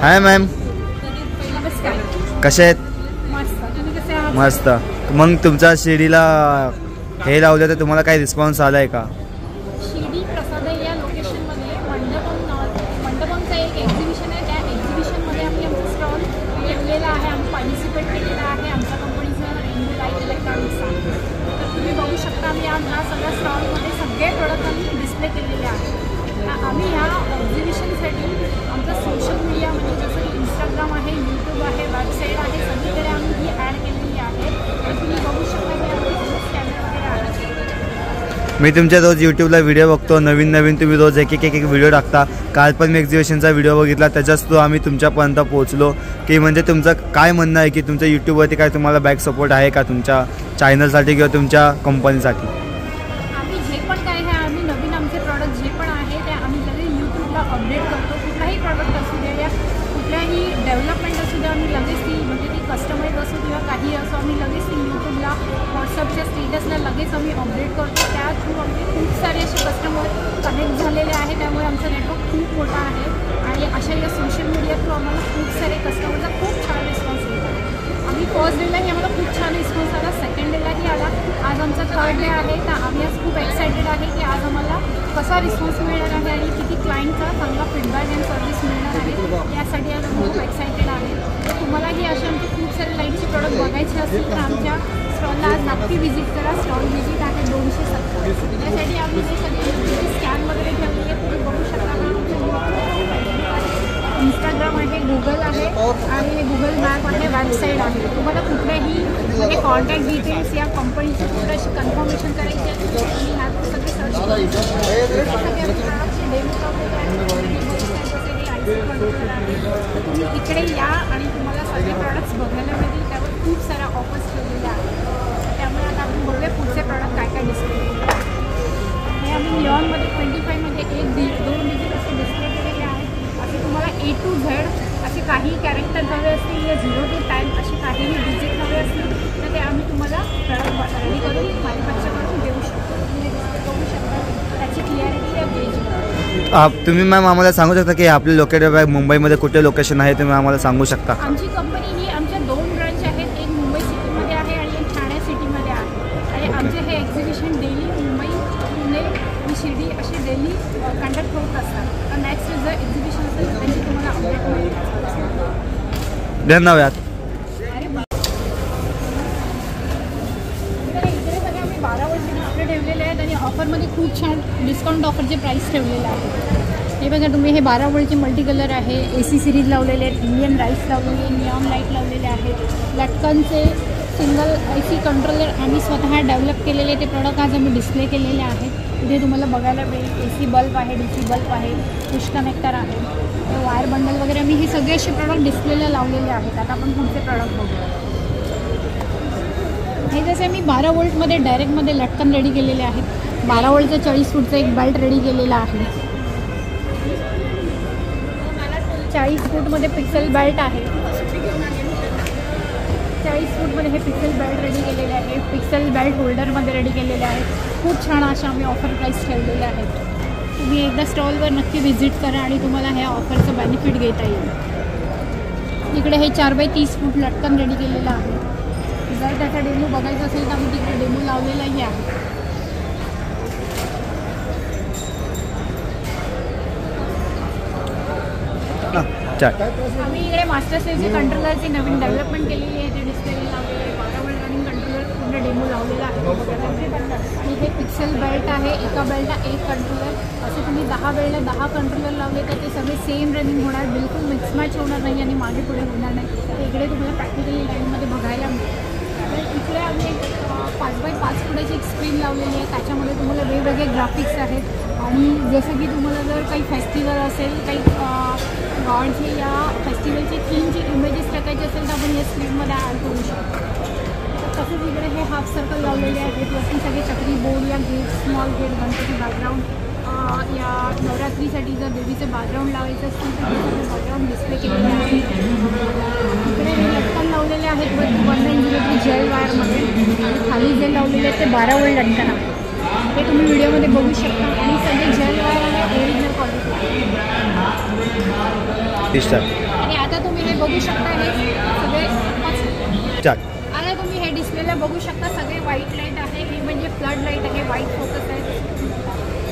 हाय ma'am, कसे आहेत? मस्त. मग तुमच्या शिर्डीला हे लावलं तर तुम्हाला काही रिस्पॉन्स आलाय का? शिर्डी प्रसादय या लोकेशनमध्ये मंडपमचं एक एक्झिबिशन आहे. त्या एक्झिबिशनमध्ये आम्ही आमचा स्टॉल ठेवलेला आहे. आम्ही पार्टिसिपेट केलेला आहे. आमच्या कंपनीचं रेनबो लाईट इलेक्ट्रॉनिक्स आहे. तर तुम्ही बघू शकता आम्ही ह्या सगळ्या स्टॉलमध्ये सगळे प्रोडक्ट आम्ही डिस्प्ले केलेले आहेत. आम्ही ह्या एक्झिबिशनसाठी आमचं सोशल मीडिया म्हणजे जसं की इंस्टाग्राम आहे, यूट्यूब आहे, वेबसाईट आहे, सगळीकडे आम्ही ही ॲड केलेली आहे. तर तुम्ही बघू शकता की आम्ही स्कॅनर वगैरे आहे. मी तुमच्या रोज यूट्यूबला व्हिडिओ बघतो, नवीन तुम्ही रोज एक व्हिडिओ टाकता. काल पण मी एक्झिबिशनचा व्हिडिओ बघितला, त्याच्याच थ्रू आम्ही तुमच्यापर्यंत पोहोचलो. की म्हणजे तुमचं काय म्हणणं आहे की तुमच्या यूट्यूबवरती काय तुम्हाला बॅक सपोर्ट आहे का तुमच्या चॅनलसाठी किंवा तुमच्या कंपनीसाठी? आम्ही जे पण काय आहे, आम्ही नवीन आमचे प्रॉडक्ट जे पण आहे ते आम्ही लगेच यूट्यूबला अपडेट करतो. कुठलाही प्रॉडक्ट असू द्या या कुठल्याही डेव्हलपमेंट असू द्या, आम्ही लगेच ती म्हणजे ती कस्टमाइज असो किंवा काही असो, आम्ही लगेच ती यूट्यूबला व्हॉट्सअपच्या स्टेटसला लगेच आम्ही अपडेट करतो. त्या थ्रू आमचे खूप सारे असे कस्टमर कनेक्ट झालेले आहे. त्यामुळे आमचं नेटवर्क खूप मोठा आहे आणि अशा या सोशल मीडिया थ्रू आम्हाला खूप सारे कस्टमरचा खूप छान रिस्पॉन्स येत आहे. आम्ही फर्स्ट डेलाही आम्हाला खूप छान रिस्पॉन्स आला, सेकंड डेलाही आला, आज आमचा थर्ड डे आहे. तर आम्ही आज खूप एक्सायटेड आहे की आज आम्हाला कसा रिस्पॉन्स मिळणार आहे आणि किती क्लायंटचा चांगला फीडबॅक अँड सर्व्हिस मिळणार आहे यासाठी आज आम्ही खूप एक्सायटेड आहे. तर तुम्हालाही असे आमचे खूप सारे लाईटचे प्रोडक्ट बघायचे असतील तर आमच्या स्टॉलला आज नक्की व्हिजिट करा. स्टॉल व्हिजिट आहे 270. त्यासाठी आम्ही जे सगळे स्कॅन वगैरे ठेवलेले तुम्ही बघू शकता. इंस्टाग्राम आहे, गुगल आहे आणि गुगल मॅप आहे, वेबसाईट आहे. तुम्हाला कुठल्याही म्हणजे कॉन्टॅक्ट डिटेल्स या कंपनीची कुठे अशी कन्फर्मेशन करायची असेल तर तुम्ही ह्यात सगळे सर्च करू शकता. तुम्ही इकडे या आणि तुम्हाला सगळे प्रॉडक्ट्स बघायला मिळतील. त्यावर खूप साऱ्या ऑफर्स ठेवलेल्या आहेत. त्यामुळे आता आपण बघूया पुढचे प्रॉडक्ट काय काय डिस्प्ले केले. हे आम्ही निऑनमध्ये 25 मध्ये 1-2 डिजिट असे डिस्प्ले केलेले आहेत. असे तुम्हाला A to Z असे काही कॅरेक्टर हवे असतील या 0 to 10 असे काहीही डिजिट हवे असतील तर ते आम्ही तुम्हाला प्रॉडक्ट रेडी करून मॅन्युफॅक्चर करून देऊ शकतो. तुम्ही बघू शकता त्याची क्लिअरिटी या पेज. तुम्ही मॅम आम्हाला सांगू शकता की आपले लोकेटेड मुंबईमध्ये कुठे लोकेशन आहे, तुम्ही आम्हाला सांगू शकता? आमची कंपनी ही आमच्या 2 ब्रांच आहेत. एक मुंबई सिटीमध्ये आहे आणि एक ठाणे सिटीमध्ये आहे. आणि आमचे हे एक्झिबिशन डेली मुंबई, पुणे आणि शिर्डी असे डेली कंडक्ट होत असतात. तर नेक्स्ट जर एक्झिबिशन असेल तर त्यांची तुम्हाला अपडेट मिळेल. धन्यवाद. इकडे सगळे आम्ही 12 वर्षे डिस्प्ले ठेवलेले आहेत आणि ऑफरमध्ये खूप छान डिस्काउंट ऑफरचे प्राईस ठेवलेले आहे. हे बघा तुम्ही, हे 12 वोल्टचे मल्टी कलर आहे, AC सिरीज लावलेले आहेत, इंडियन राईस लावलेले, निऑन लाईट लावलेले आहेत, लटकनचे सिंगल IC कंट्रोलर आम्ही स्वतः डेव्हलप केलेले ते प्रॉडक्ट आज आम्ही डिस्प्ले केलेले आहेत. इथे तुम्हाला बघायला मिळेल AC बल्ब आहे, DC बल्ब आहे, पुश कनेक्टर आहे, वायर बंडल वगैरे आम्ही हे सगळे असे प्रॉडक्ट डिस्प्लेला लावलेले आहेत. आता आपण पुढचे प्रॉडक्ट बघूया. हे जसे आम्ही 12 वोल्टमध्ये डायरेक्टमध्ये लटकन रेडी केलेले आहेत. 12 वोल्टचं 40 फूटचं एक बेल्ट रेडी केलेला आहे. 40 फूटमध्ये पिक्सेल बेल्ट आहे. 40 फूटमध्ये हे पिक्सेल बेल्ट रेडी केलेले आहे. पिक्सेल बेल्ट होल्डरमध्ये रेडी केलेले आहेत. खूप छान अशा आम्ही ऑफर प्राईस ठेवलेले आहेत. तुम्ही एकदा स्टॉलवर नक्की व्हिजिट करा आणि तुम्हाला ह्या ऑफरचं बेनिफिट घेता येईल. इकडे हे 4x30 फूट लटकन रेडी केलेलं आहे. जर त्याचा डेमो बघायचा असेल तर आम्ही तिकडे डेमो लावलेलाही आहे. आम्ही इकडे मास्टर स्लेव्हची कंट्रोलरची नवीन डेव्हलपमेंट केलेली आहे. ते डिस्प्ले लावलेलं आहे. 12 वोल्ट रनिंग कंट्रोलर पूर्ण डेमो लावलेला आहे. आणि हे पिक्सेल बेल्ट आहे. एका बेल्टला एक कंट्रोलर. असं तुम्ही 10 बेल्टला 10 कंट्रोलर लावले तर ते सगळे सेम रनिंग होणार, बिलकुल मिक्स मॅच होणार नाही आणि मागे पुढे होणार नाही. तर इकडे तुम्हाला प्रॅक्टिकली लाईनमध्ये बघायला मिळेल. तर इकडे आम्ही एक 5x5 फुटाची एक स्क्रीन लावलेली आहे. त्याच्यामध्ये तुम्हाला वेगवेगळे ग्राफिक्स आहेत आणि जसं की तुम्हाला जर काही फेस्टिवल असेल, काही गॉडची या फेस्टिवलची थीमची इमेजेस टाकायची असेल तर आपण या स्क्रीनमध्ये ॲड करू शकतो. तसेच इकडे हे हाफ सर्कल लावलेले आहेत. वरती सगळे चक्री बोर्ड या gate, small gate, Ganpati background, या नवरात्रीसाठी जर देवीचं बॅकग्राऊंड लावायचं असेल तर ते बॅकग्राऊंड डिस्प्ले केलेले आहे. इकडे हे लटकन लावलेले आहेत 1903 जेल वायरमध्ये आणि खाली जेल लावलेले आहेत ते 12 वोल्ट लटकन आहे. हे तुम्ही व्हिडिओमध्ये बघू शकता आणि सगळे जेल वायर आहे ओरिजिनल क्वालिटी. आणि बघू शकता हे सगळे स्टार्ट. आता तुम्ही हे डिस्प्लेला बघू शकता सगळे व्हाईट लाईट आहे. हे म्हणजे फ्लड लाईट आहे, व्हाईट फोकस आहे.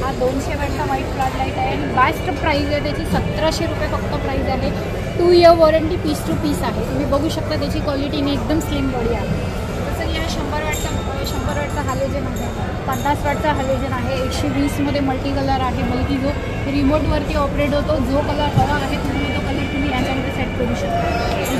हा 200 वॅटचा व्हाईट फ्लड लाईट आहे आणि बेस्ट प्राईज आहे त्याची 1700 रुपये फक्त प्राईज आहे. 2 year warranty piece to piece आहे. तुम्ही बघू शकता त्याची क्वालिटीने एकदम स्लिम बॉडी आहे. तसं या 100 वॅटचा हॅलोजन आहे, 50 वॅटचा हॅलोजन आहे, 120मध्ये मल्टी कलर आहे, बल्कि जो रिमोटवरती ऑपरेट होतो. जो कलर हवा आहे तुम्ही तो कलर तुम्ही याच्यामध्ये सेट करू शकता.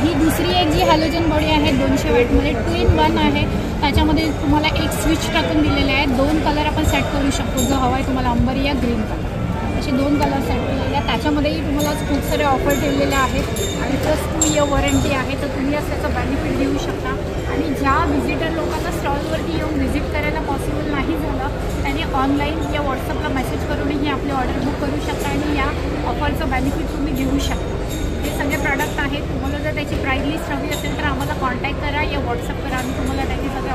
ही दुसरी एक जी हॅलोजन बॉडी आहे 200 वॅटमध्ये 2 in 1 आहे. त्याच्यामध्ये तुम्हाला एक स्विच टाकून दिलेले आहे. 2 कलर आपण सेट करू शकतो. जो हवा आहे तुम्हाला अंबरी या ग्रीन कलर असे 2 कलर सेट केलेले आहेत. त्याच्यामध्येही तुम्हाला खूप सारे ऑफर ठेवलेले आहेत आणि प्लस 2 इयर वॉरंटी आहे. तर तुम्ही असं त्याचा बेनिफिट देऊ शकता. आणि ज्या व्हिजिटर लोकांना स्टॉलवरती येऊन व्हिजिट करायला पॉसिबल नाही झालं त्यांनी ऑनलाईन या व्हॉट्सअपला मेसेज करूनही आपली ऑर्डर बुक करू शकता आणि या ऑफरचं बेनिफिट तुम्ही घेऊ शकता. हे सगळे प्रॉडक्ट आहेत. तुम्हाला जर त्याची प्राईस लिस्ट हवी असेल तर आम्हाला कॉन्टॅक्ट करा या व्हॉट्सअप करा. आम्ही तुम्हाला त्याची सगळी